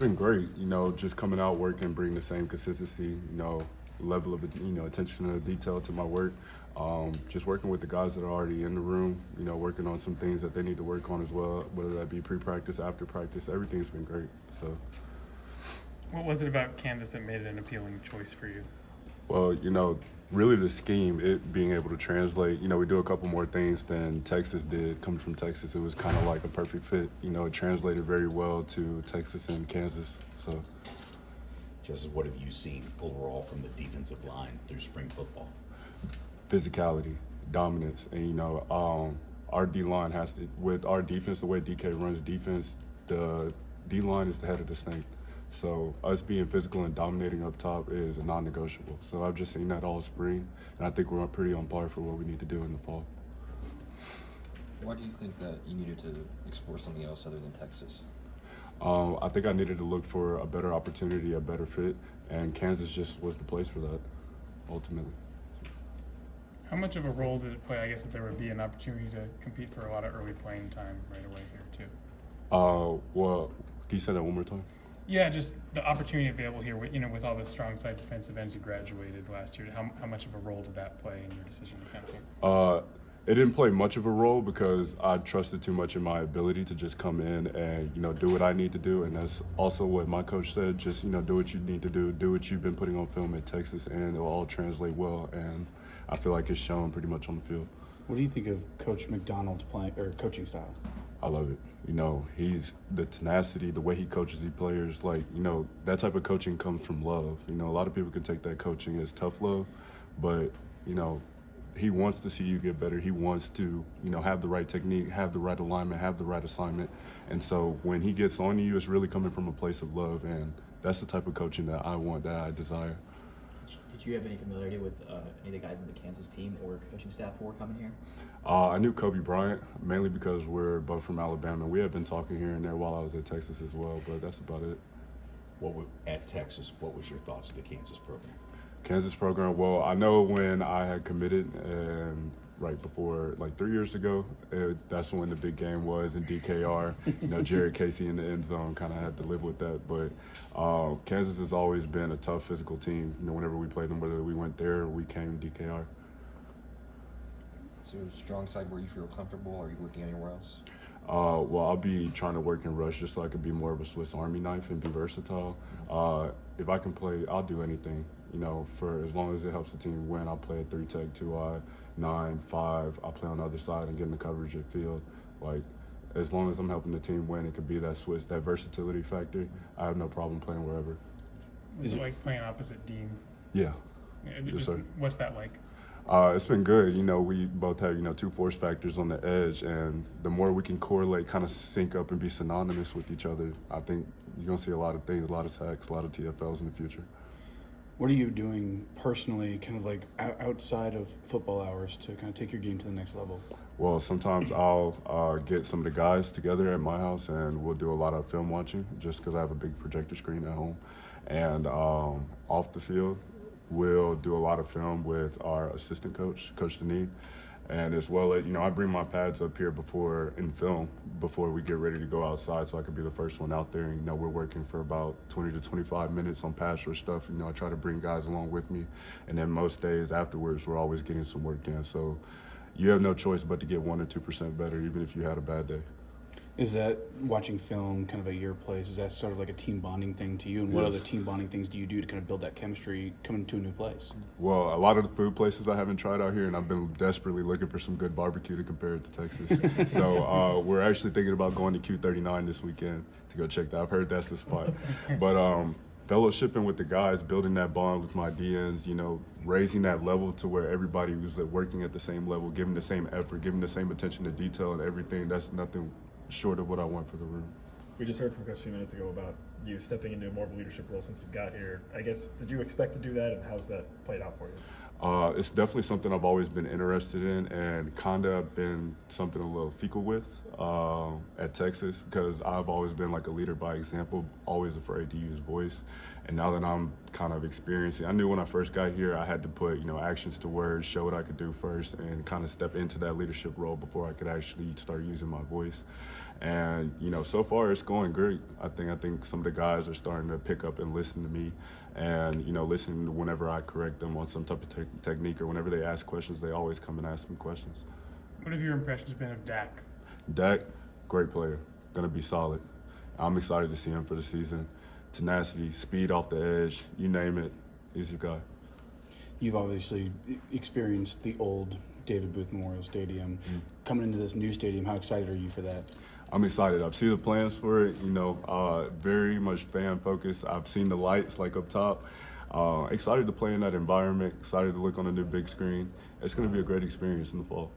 been great, just coming out working, bringing the same consistency, level of, attention to detail to my work. Just working with the guys that are already in the room, working on some things that they need to work on as well, whether that be pre-practice, after practice, everything's been great. So, What was it about Kansas that made it an appealing choice for you? well, really the scheme, it being able to translate, we do a couple more things than Texas did. Coming from Texas, it was kind of like a perfect fit. It translated very well to Texas and Kansas. So, Just what have you seen overall from the defensive line through spring football? physicality, dominance, and our D line has to, with our defense, the way DK runs defense, the D line is the head of the snake. So us being physical and dominating up top is a non-negotiable. So I've just seen that all spring, and I think we're pretty on par for what we need to do in the fall. Why do you think that you needed to explore something else other than Texas? I think I needed to look for a better opportunity, a better fit, and Kansas just was the place for that, ultimately. How much of a role did it play, I guess, that there would be an opportunity to compete for a lot of early playing time right away here, too? Well, can you say that one more time? Yeah, just the opportunity available here, with all the strong side defensive ends who graduated last year. How much of a role did that play in your decision to kind of pick? It didn't play much of a role because I trusted too much in my ability to just come in and, do what I need to do. And that's also what my coach said, just, do what you need to do what you've been putting on film at Texas, and it'll all translate well. And I feel like it's shown pretty much on the field. What do you think of Coach McDonald's coaching style? I love it. He's the tenacity, the way he coaches his players, that type of coaching comes from love. A lot of people can take that coaching as tough love, but, he wants to see you get better. He wants to, have the right technique, have the right alignment, have the right assignment. And so when he gets on you, it's really coming from a place of love, and that's the type of coaching that I want, that I desire. Did you have any familiarity with any of the guys on the Kansas team or coaching staff before coming here? I knew Kobe Bryant, mainly because we're both from Alabama. We had been talking here and there while I was at Texas as well, but that's about it. At Texas, what was your thoughts of the Kansas program? Kansas program, well, I know when I had committed, and right before, 3 years ago, that's when the big game was in DKR. Jared Casey in the end zone, kind of had to live with that. But Kansas has always been a tough physical team. Whenever we played them, whether we went there or we came DKR. So strong side where you feel comfortable, or are you looking anywhere else? Well, I'll be trying to work in rush just so I can be more of a Swiss Army knife and be versatile. If I can play, I'll do anything. For as long as it helps the team win, I'll play a 3-tech, 2-eye, 9, 5. I'll play on the other side and get in the coverage at field. As long as I'm helping the team win, it could be that Swiss, that versatility factor. I have no problem playing wherever. Was it like playing opposite Dean? Yeah. Yes, sir. What's that like? It's been good. We both have, two force factors on the edge, and the more we can correlate, kind of sync up and be synonymous with each other, I think you're going to see a lot of things, a lot of sacks, a lot of TFLs in the future. What are you doing personally, kind of like outside of football hours, to kind of take your game to the next level? Well, sometimes I'll get some of the guys together at my house, and we'll do a lot of film watching just because I have a big projector screen at home. And off the field, we'll do a lot of film with our assistant coach, Coach Denis. And as well as, I bring my pads up here before we get ready to go outside, so I could be the first one out there. And, we're working for about 20 to 25 minutes on pass rush stuff. I try to bring guys along with me. And then most days afterwards, we're always getting some work in. So you have no choice but to get 1 or 2% better, even if you had a bad day. Is that watching film kind of at your place? Is that sort of like a team bonding thing to you? And what Yes. other team bonding things do you do to kind of build that chemistry coming to a new place? Well, a lot of the food places I haven't tried out here, and I've been desperately looking for some good barbecue to compare it to Texas. So we're actually thinking about going to Q39 this weekend to go check that. I've heard that's the spot. But fellowshipping with the guys, building that bond with my DNs, raising that level to where everybody who's working at the same level, giving the same effort, giving the same attention to detail and everything, that's nothing short of what I want for the room. We just heard from Coach a few minutes ago about you stepping into more of a leadership role since you got here. I guess, did you expect to do that, and how's that played out for you? It's definitely something I've always been interested in, and kind of been something a little fecal with at Texas, because I've always been like a leader by example, always afraid to use voice. And now that I'm kind of experiencing, I knew when I first got here I had to put, you know, actions to words, show what I could do first, and kind of step into that leadership role before I could actually start using my voice. And you know, so far it's going great. I think some of the guys are starting to pick up and listen to me, and you know, listen whenever I correct them on some type of technique, or whenever they ask questions, they always come and ask me questions. What have your impressions been of Dak? Dak, great player, gonna be solid. I'm excited to see him for the season. Tenacity, speed off the edge, you name it, he's your guy. You've obviously experienced the old David Booth Memorial Stadium. Coming into this new stadium, how excited are you for that? I'm excited. I've seen the plans for it, you know, very much fan focused. I've seen the lights like up top. Excited to play in that environment, excited to look on a new big screen. It's going to be a great experience in the fall.